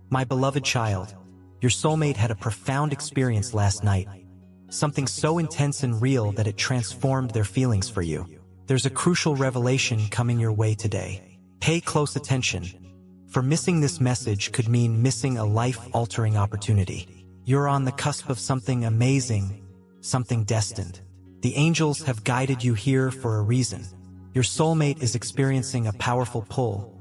My beloved child, your soulmate had a profound experience last night, something so intense and real that it transformed their feelings for you. There's a crucial revelation coming your way today. Pay close attention, for missing this message could mean missing a life-altering opportunity. You're on the cusp of something amazing, something destined. The angels have guided you here for a reason. Your soulmate is experiencing a powerful pull,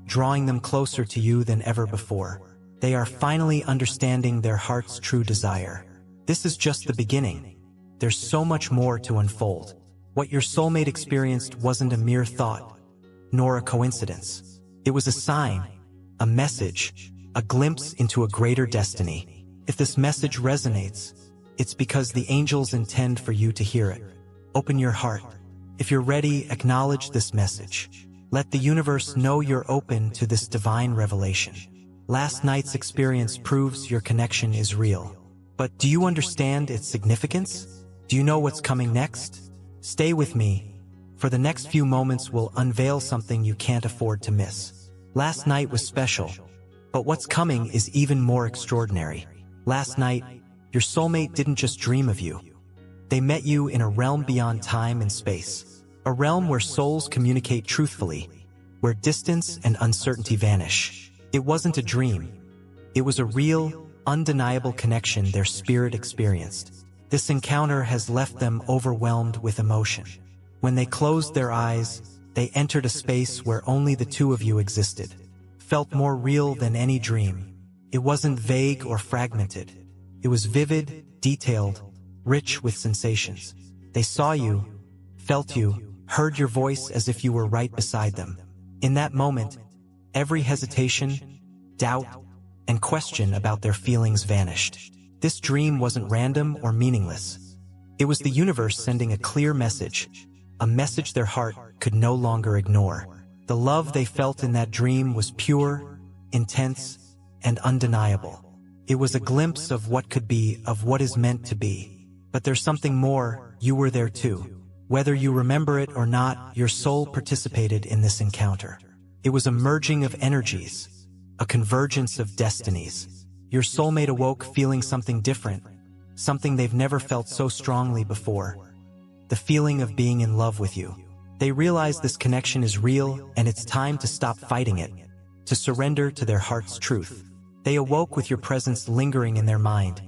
drawing them closer to you than ever before. They are finally understanding their heart's true desire. This is just the beginning. There's so much more to unfold. What your soulmate experienced wasn't a mere thought, nor a coincidence. It was a sign, a message, a glimpse into a greater destiny. If this message resonates, it's because the angels intend for you to hear it. Open your heart. If you're ready, acknowledge this message. Let the universe know you're open to this divine revelation. Last night's experience proves your connection is real. But do you understand its significance? Do you know what's coming next? Stay with me, for the next few moments will unveil something you can't afford to miss. Last night was special, but what's coming is even more extraordinary. Last night, your soulmate didn't just dream of you. They met you in a realm beyond time and space. A realm where souls communicate truthfully, where distance and uncertainty vanish. It wasn't a dream. It was a real, undeniable connection their spirit experienced. This encounter has left them overwhelmed with emotion. When they closed their eyes, they entered a space where only the two of you existed. Felt more real than any dream. It wasn't vague or fragmented. It was vivid, detailed, rich with sensations. They saw you, felt you, heard your voice as if you were right beside them. In that moment, every hesitation, doubt, and question about their feelings vanished. This dream wasn't random or meaningless. It was the universe sending a clear message, a message their heart could no longer ignore. The love they felt in that dream was pure, intense, and undeniable. It was a glimpse of what could be, of what is meant to be. But there's something more. You were there too. Whether you remember it or not, your soul participated in this encounter. It was a merging of energies, a convergence of destinies. Your soulmate awoke feeling something different, something they've never felt so strongly before. The feeling of being in love with you. They realize this connection is real and it's time to stop fighting it, to surrender to their heart's truth. They awoke with your presence lingering in their mind,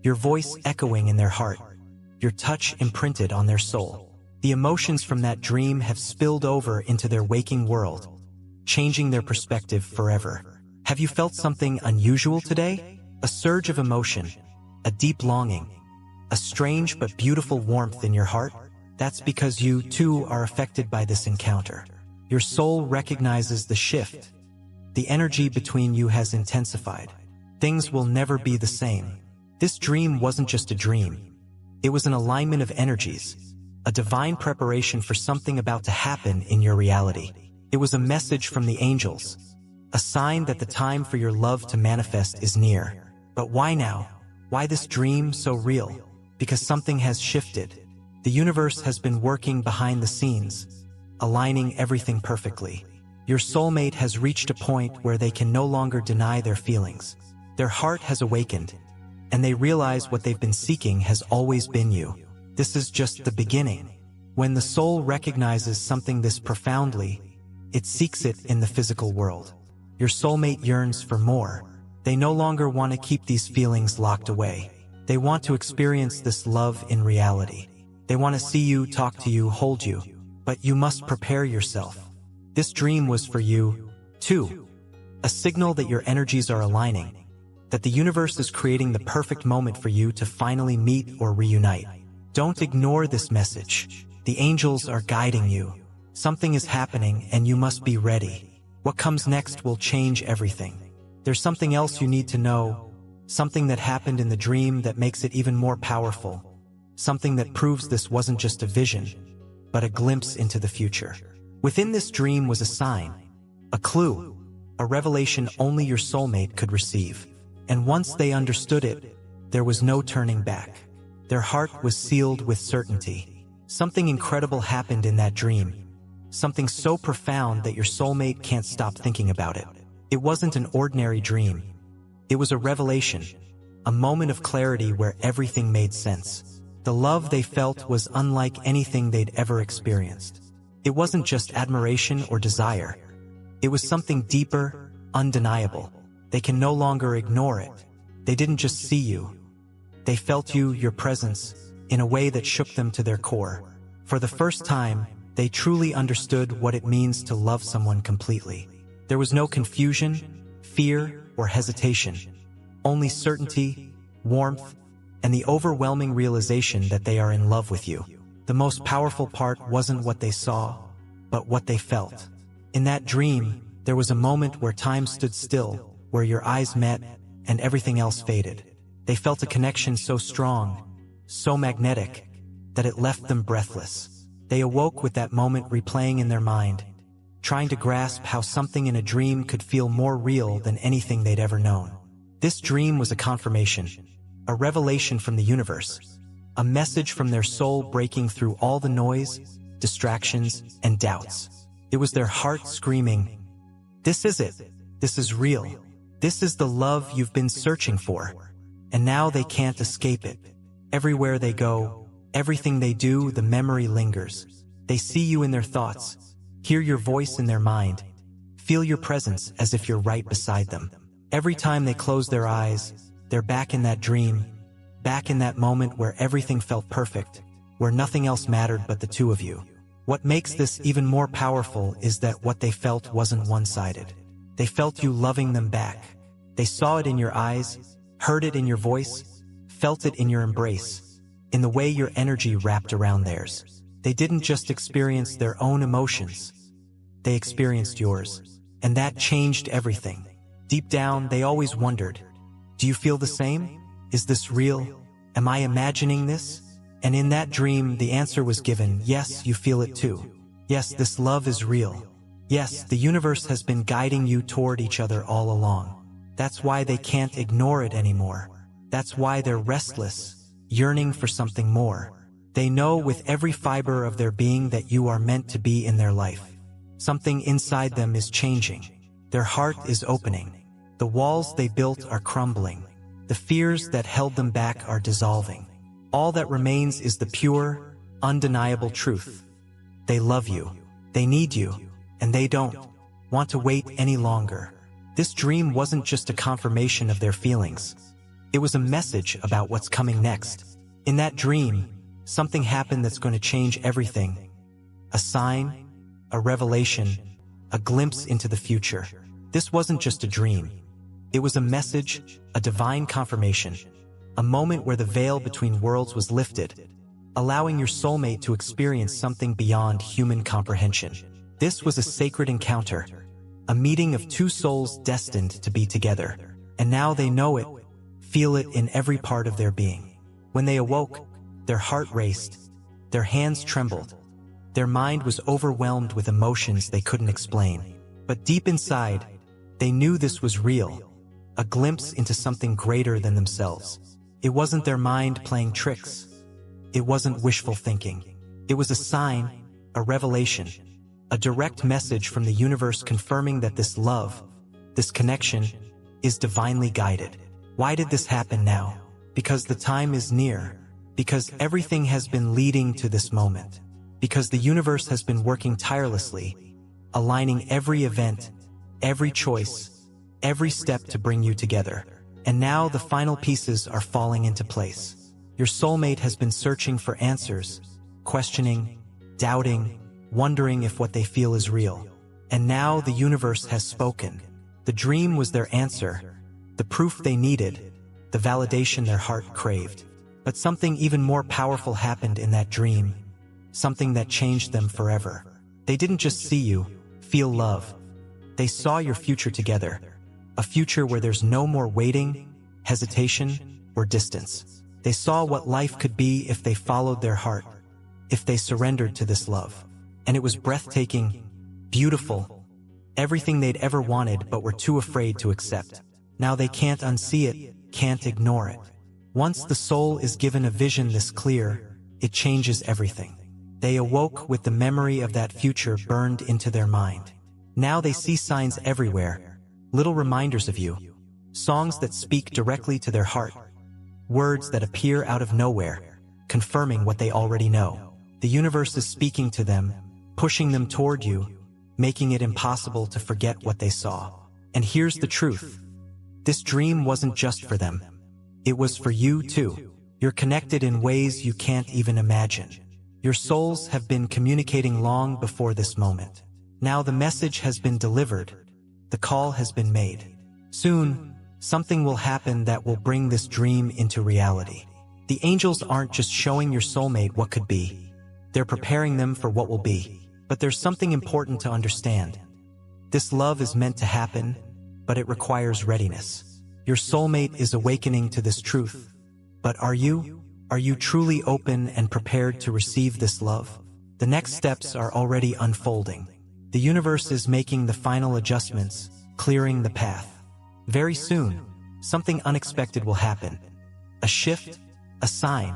your voice echoing in their heart, your touch imprinted on their soul. The emotions from that dream have spilled over into their waking world, changing their perspective forever. Have you felt something unusual today? A surge of emotion, a deep longing, a strange but beautiful warmth in your heart? That's because you, too, are affected by this encounter. Your soul recognizes the shift. The energy between you has intensified. Things will never be the same. This dream wasn't just a dream. It was an alignment of energies, a divine preparation for something about to happen in your reality. It was a message from the angels, a sign that the time for your love to manifest is near. But why now? Why this dream so real? Because something has shifted. The universe has been working behind the scenes, aligning everything perfectly. Your soulmate has reached a point where they can no longer deny their feelings. Their heart has awakened, and they realize what they've been seeking has always been you. This is just the beginning. When the soul recognizes something this profoundly, it seeks it in the physical world. Your soulmate yearns for more. They no longer want to keep these feelings locked away. They want to experience this love in reality. They want to see you, talk to you, hold you. But you must prepare yourself. This dream was for you, too. A signal that your energies are aligning, that the universe is creating the perfect moment for you to finally meet or reunite. Don't ignore this message. The angels are guiding you. Something is happening and you must be ready. What comes next will change everything. There's something else you need to know, something that happened in the dream that makes it even more powerful, something that proves this wasn't just a vision, but a glimpse into the future. Within this dream was a sign, a clue, a revelation only your soulmate could receive. And once they understood it, there was no turning back. Their heart was sealed with certainty. Something incredible happened in that dream. Something so profound that your soulmate can't stop thinking about it. It wasn't an ordinary dream. It was a revelation, a moment of clarity where everything made sense. The love they felt was unlike anything they'd ever experienced. It wasn't just admiration or desire. It was something deeper, undeniable. They can no longer ignore it. They didn't just see you. They felt you, your presence, in a way that shook them to their core. For the first time, they truly understood what it means to love someone completely. There was no confusion, fear, or hesitation. Only certainty, warmth, and the overwhelming realization that they are in love with you. The most powerful part wasn't what they saw, but what they felt. In that dream, there was a moment where time stood still, where your eyes met, and everything else faded. They felt a connection so strong, so magnetic, that it left them breathless. They awoke with that moment replaying in their mind, trying to grasp how something in a dream could feel more real than anything they'd ever known. This dream was a confirmation, a revelation from the universe, a message from their soul breaking through all the noise, distractions, and doubts. It was their heart screaming, "This is it. This is real. This is the love you've been searching for." And now they can't escape it. Everywhere they go, everything they do, the memory lingers. They see you in their thoughts, hear your voice in their mind, feel your presence as if you're right beside them. Every time they close their eyes, they're back in that dream, back in that moment where everything felt perfect, where nothing else mattered but the two of you. What makes this even more powerful is that what they felt wasn't one-sided. They felt you loving them back. They saw it in your eyes, heard it in your voice, felt it in your embrace, in the way your energy wrapped around theirs. They didn't just experience their own emotions. They experienced yours. And that changed everything. Deep down, they always wondered, do you feel the same? Is this real? Am I imagining this? And in that dream, the answer was given, yes, you feel it too. Yes, this love is real. Yes, the universe has been guiding you toward each other all along. That's why they can't ignore it anymore. That's why they're restless, yearning for something more. They know with every fiber of their being that you are meant to be in their life. Something inside them is changing. Their heart is opening. The walls they built are crumbling. The fears that held them back are dissolving. All that remains is the pure, undeniable truth. They love you. They need you. And they don't want to wait any longer. This dream wasn't just a confirmation of their feelings. It was a message about what's coming next. In that dream, something happened that's going to change everything. A sign, a revelation, a glimpse into the future. This wasn't just a dream. It was a message, a divine confirmation, a moment where the veil between worlds was lifted, allowing your soulmate to experience something beyond human comprehension. This was a sacred encounter, a meeting of two souls destined to be together. And now they know it, feel it in every part of their being. When they awoke, their heart raced, their hands trembled, their mind was overwhelmed with emotions they couldn't explain. But deep inside, they knew this was real, a glimpse into something greater than themselves. It wasn't their mind playing tricks. It wasn't wishful thinking. It was a sign, a revelation, a direct message from the universe confirming that this love, this connection, is divinely guided. Why did this happen now? Because the time is near. Because everything has been leading to this moment. Because the universe has been working tirelessly, aligning every event, every choice, every step to bring you together. And now the final pieces are falling into place. Your soulmate has been searching for answers, questioning, doubting, wondering if what they feel is real. And now the universe has spoken. The dream was their answer, the proof they needed, the validation their heart craved. But something even more powerful happened in that dream, something that changed them forever. They didn't just see you, feel love. They saw your future together, a future where there's no more waiting, hesitation, or distance. They saw what life could be if they followed their heart, if they surrendered to this love. And it was breathtaking, beautiful, everything they'd ever wanted but were too afraid to accept. Now they can't unsee it, can't ignore it. Once the soul is given a vision this clear, it changes everything. They awoke with the memory of that future burned into their mind. Now they see signs everywhere, little reminders of you, songs that speak directly to their heart, words that appear out of nowhere, confirming what they already know. The universe is speaking to them, pushing them toward you, making it impossible to forget what they saw. And here's the truth. This dream wasn't just for them. It was for you too. You're connected in ways you can't even imagine. Your souls have been communicating long before this moment. Now the message has been delivered. The call has been made. Soon, something will happen that will bring this dream into reality. The angels aren't just showing your soulmate what could be. They're preparing them for what will be. But there's something important to understand. This love is meant to happen, but it requires readiness. Your soulmate is awakening to this truth. But are you? Are you truly open and prepared to receive this love? The next steps are already unfolding. The universe is making the final adjustments, clearing the path. Very soon, something unexpected will happen. A shift, a sign,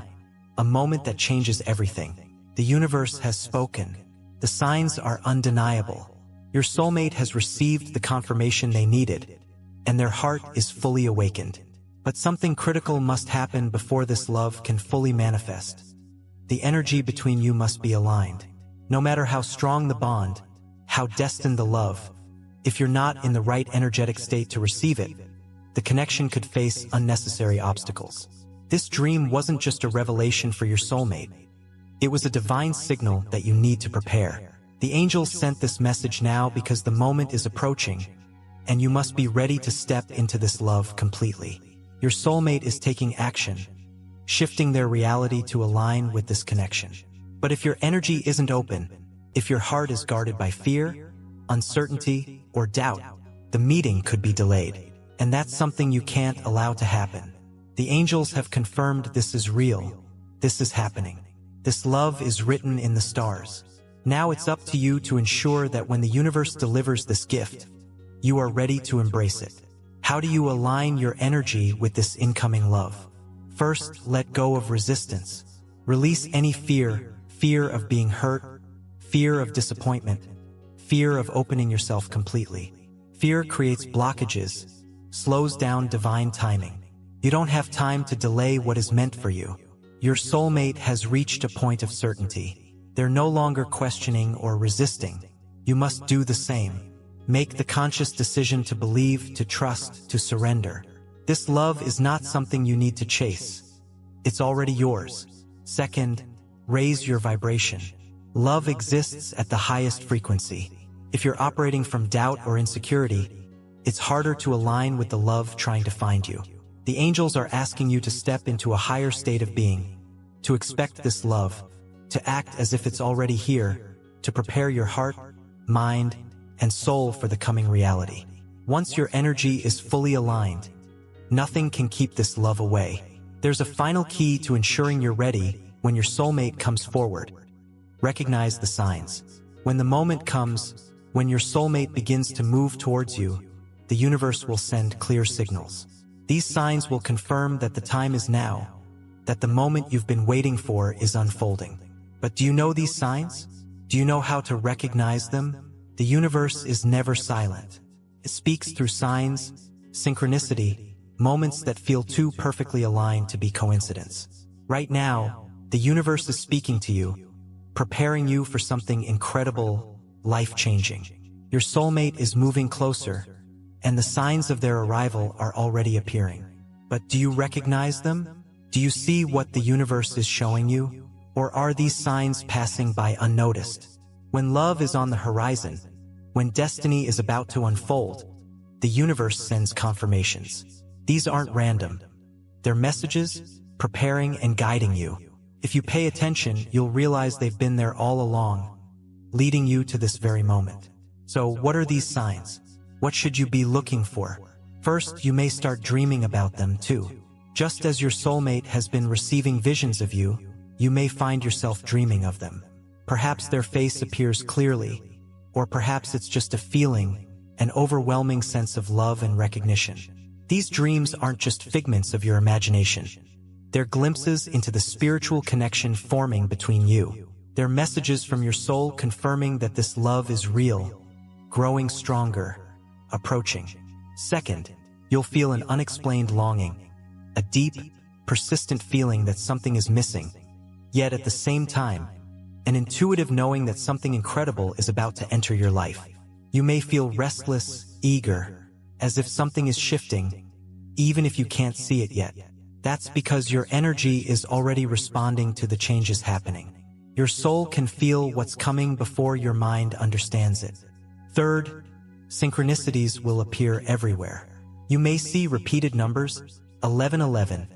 a moment that changes everything. The universe has spoken. The signs are undeniable. Your soulmate has received the confirmation they needed, and their heart is fully awakened. But something critical must happen before this love can fully manifest. The energy between you must be aligned. No matter how strong the bond, how destined the love, if you're not in the right energetic state to receive it, the connection could face unnecessary obstacles. This dream wasn't just a revelation for your soulmate. It was a divine signal that you need to prepare. The angels sent this message now because the moment is approaching, and you must be ready to step into this love completely. Your soulmate is taking action, shifting their reality to align with this connection. But if your energy isn't open, if your heart is guarded by fear, uncertainty, or doubt, the meeting could be delayed. And that's something you can't allow to happen. The angels have confirmed this is real. This is happening. This love is written in the stars. Now it's up to you to ensure that when the universe delivers this gift, you are ready to embrace it. How do you align your energy with this incoming love? First, let go of resistance. Release any fear of being hurt, fear of disappointment, fear of opening yourself completely. Fear creates blockages, slows down divine timing. You don't have time to delay what is meant for you. Your soulmate has reached a point of certainty. They're no longer questioning or resisting. You must do the same. Make the conscious decision to believe, to trust, to surrender. This love is not something you need to chase. It's already yours. Second, raise your vibration. Love exists at the highest frequency. If you're operating from doubt or insecurity, it's harder to align with the love trying to find you. The angels are asking you to step into a higher state of being, to expect this love, to act as if it's already here, to prepare your heart, mind, and soul for the coming reality. Once your energy is fully aligned, nothing can keep this love away. There's a final key to ensuring you're ready when your soulmate comes forward. Recognize the signs. When the moment comes, when your soulmate begins to move towards you, the universe will send clear signals. These signs will confirm that the time is now, that the moment you've been waiting for is unfolding. But do you know these signs? Do you know how to recognize them? The universe is never silent. It speaks through signs, synchronicity, moments that feel too perfectly aligned to be coincidence. Right now, the universe is speaking to you, preparing you for something incredible, life-changing. Your soulmate is moving closer, and the signs of their arrival are already appearing. But do you recognize them? Do you see what the universe is showing you? Or are these signs passing by unnoticed? When love is on the horizon, when destiny is about to unfold, the universe sends confirmations. These aren't random. They're messages, preparing and guiding you. If you pay attention, you'll realize they've been there all along, leading you to this very moment. So, what are these signs? What should you be looking for? First, you may start dreaming about them too. Just as your soulmate has been receiving visions of you, you may find yourself dreaming of them. Perhaps their face appears clearly, or perhaps it's just a feeling, an overwhelming sense of love and recognition. These dreams aren't just figments of your imagination. They're glimpses into the spiritual connection forming between you. They're messages from your soul confirming that this love is real, growing stronger, approaching. Second, You'll feel an unexplained longing, a deep, persistent feeling that something is missing, yet at the same time, an intuitive knowing that something incredible is about to enter your life. You may feel restless, eager, as if something is shifting, even if you can't see it yet. That's because your energy is already responding to the changes happening. Your soul can feel what's coming before your mind understands it. Third, synchronicities will appear everywhere. You may see repeated numbers, 1111,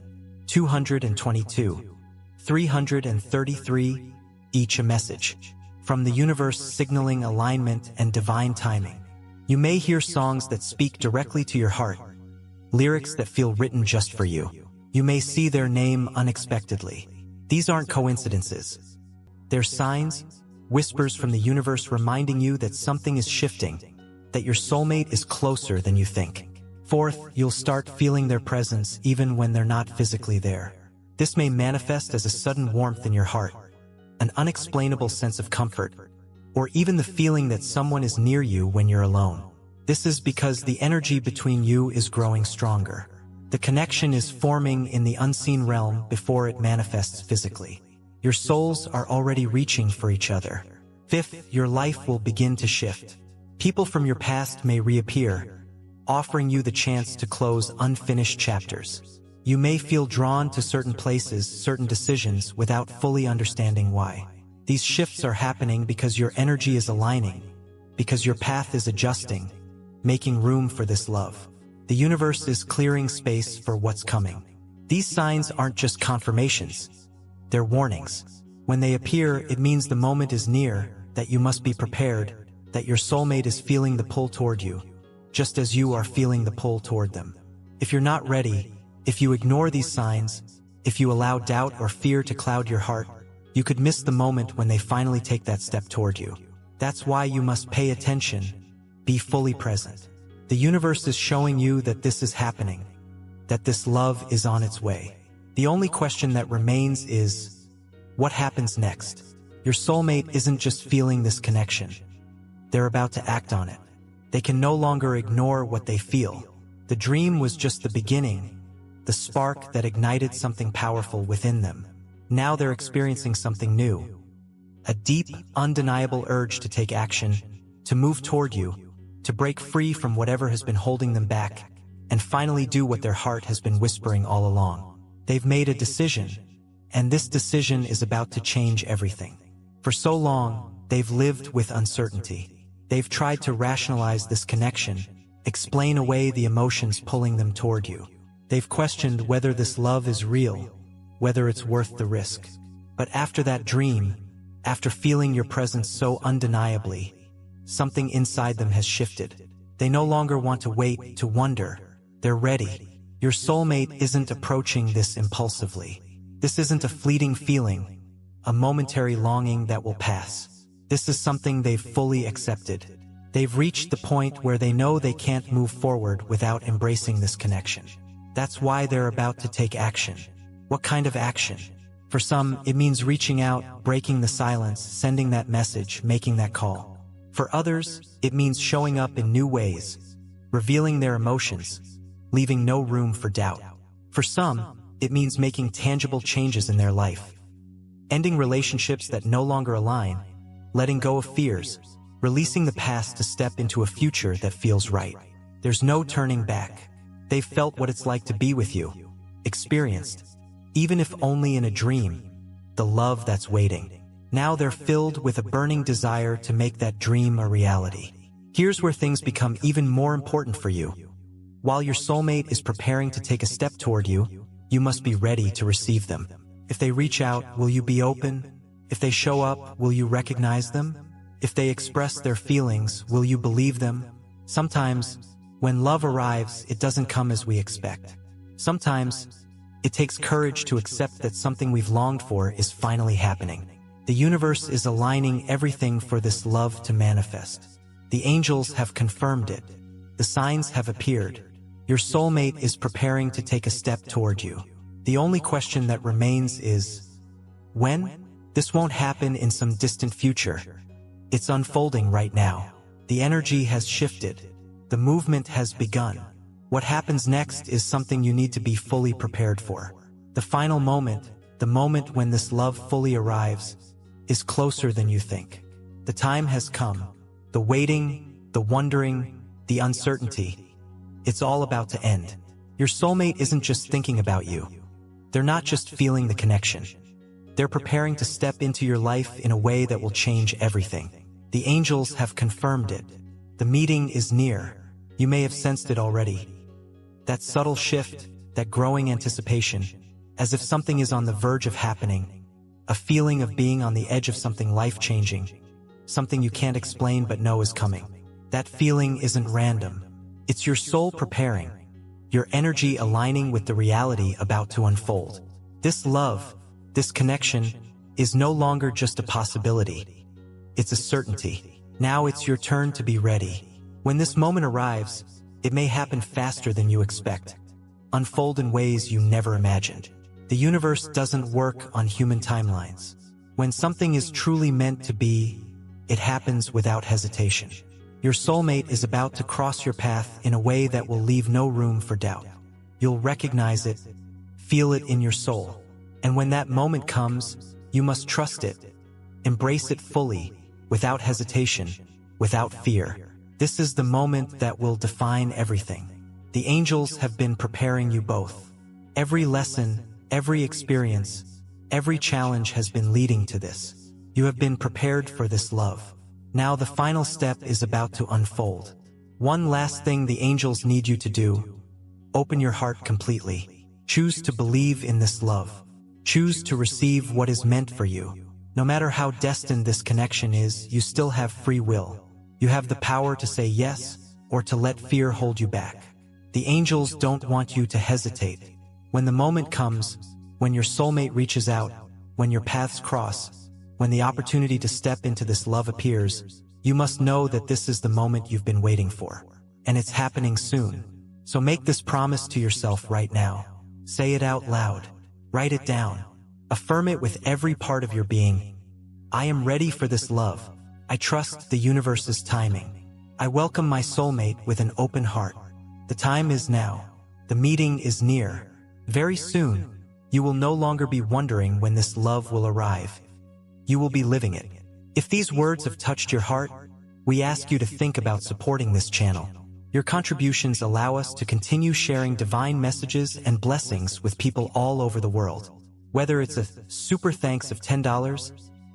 222, 333, each a message from the universe signaling alignment and divine timing. You may hear songs that speak directly to your heart, lyrics that feel written just for you. You may see their name unexpectedly. These aren't coincidences. They're signs, whispers from the universe reminding you that something is shifting, that your soulmate is closer than you think. Fourth, you'll start feeling their presence even when they're not physically there. This may manifest as a sudden warmth in your heart, an unexplainable sense of comfort, or even the feeling that someone is near you when you're alone. This is because the energy between you is growing stronger. The connection is forming in the unseen realm before it manifests physically. Your souls are already reaching for each other. Fifth, your life will begin to shift. People from your past may reappear, offering you the chance to close unfinished chapters. You may feel drawn to certain places, certain decisions, without fully understanding why. These shifts are happening because your energy is aligning, because your path is adjusting, making room for this love. The universe is clearing space for what's coming. These signs aren't just confirmations. They're warnings. When they appear, it means the moment is near, that you must be prepared, that your soulmate is feeling the pull toward you, just as you are feeling the pull toward them. If you're not ready, if you ignore these signs, if you allow doubt or fear to cloud your heart, you could miss the moment when they finally take that step toward you. That's why you must pay attention, be fully present. The universe is showing you that this is happening, that this love is on its way. The only question that remains is, what happens next? Your soulmate isn't just feeling this connection. They're about to act on it. They can no longer ignore what they feel. The dream was just the beginning, the spark that ignited something powerful within them. Now they're experiencing something new. A deep, undeniable urge to take action, to move toward you, to break free from whatever has been holding them back, and finally do what their heart has been whispering all along. They've made a decision, and this decision is about to change everything. For so long, they've lived with uncertainty. They've tried to rationalize this connection, explain away the emotions pulling them toward you. They've questioned whether this love is real, whether it's worth the risk. But after that dream, after feeling your presence so undeniably, something inside them has shifted. They no longer want to wait, to wonder. They're ready. Your soulmate isn't approaching this impulsively. This isn't a fleeting feeling, a momentary longing that will pass. This is something they've fully accepted. They've reached the point where they know they can't move forward without embracing this connection. That's why they're about to take action. What kind of action? For some, it means reaching out, breaking the silence, sending that message, making that call. For others, it means showing up in new ways, revealing their emotions, leaving no room for doubt. For some, it means making tangible changes in their life, ending relationships that no longer align, letting go of fears, releasing the past to step into a future that feels right. There's no turning back. They've felt what it's like to be with you, experienced, even if only in a dream, the love that's waiting. Now they're filled with a burning desire to make that dream a reality. Here's where things become even more important for you. While your soulmate is preparing to take a step toward you, you must be ready to receive them. If they reach out, will you be open? If they show up, will you recognize them? If they express their feelings, will you believe them? Sometimes, when love arrives, it doesn't come as we expect. Sometimes, it takes courage to accept that something we've longed for is finally happening. The universe is aligning everything for this love to manifest. The angels have confirmed it. The signs have appeared. Your soulmate is preparing to take a step toward you. The only question that remains is, when? This won't happen in some distant future. It's unfolding right now. The energy has shifted. The movement has begun. What happens next is something you need to be fully prepared for. The final moment, the moment when this love fully arrives, is closer than you think. The time has come. The waiting, the wondering, the uncertainty. It's all about to end. Your soulmate isn't just thinking about you. They're not just feeling the connection. They're preparing to step into your life in a way that will change everything. The angels have confirmed it. The meeting is near. You may have sensed it already. That subtle shift, that growing anticipation, as if something is on the verge of happening, a feeling of being on the edge of something life-changing, something you can't explain but know is coming. That feeling isn't random. It's your soul preparing, your energy aligning with the reality about to unfold. This love, this connection, is no longer just a possibility. It's a certainty. Now it's your turn to be ready. When this moment arrives, it may happen faster than you expect, unfold in ways you never imagined. The universe doesn't work on human timelines. When something is truly meant to be, it happens without hesitation. Your soulmate is about to cross your path in a way that will leave no room for doubt. You'll recognize it, feel it in your soul. And when that moment comes, you must trust it, embrace it fully, without hesitation, without fear. This is the moment that will define everything. The angels have been preparing you both. Every lesson, every experience, every challenge has been leading to this. You have been prepared for this love. Now the final step is about to unfold. One last thing the angels need you to do: open your heart completely. Choose to believe in this love. Choose to receive what is meant for you. No matter how destined this connection is, you still have free will. You have the power to say yes, or to let fear hold you back. The angels don't want you to hesitate. When the moment comes, when your soulmate reaches out, when your paths cross, when the opportunity to step into this love appears, you must know that this is the moment you've been waiting for. And it's happening soon. So make this promise to yourself right now. Say it out loud. Write it down. Affirm it with every part of your being. I am ready for this love. I trust the universe's timing. I welcome my soulmate with an open heart. The time is now. The meeting is near. Very soon, you will no longer be wondering when this love will arrive. You will be living it. If these words have touched your heart, we ask you to think about supporting this channel. Your contributions allow us to continue sharing divine messages and blessings with people all over the world. Whether it's a super thanks of $10,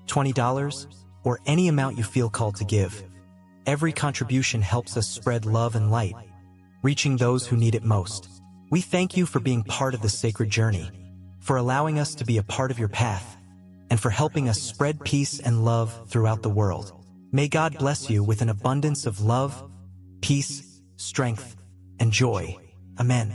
$20, or any amount you feel called to give, every contribution helps us spread love and light, reaching those who need it most. We thank you for being part of this sacred journey, for allowing us to be a part of your path, and for helping us spread peace and love throughout the world. May God bless you with an abundance of love, peace, strength, and joy. Amen.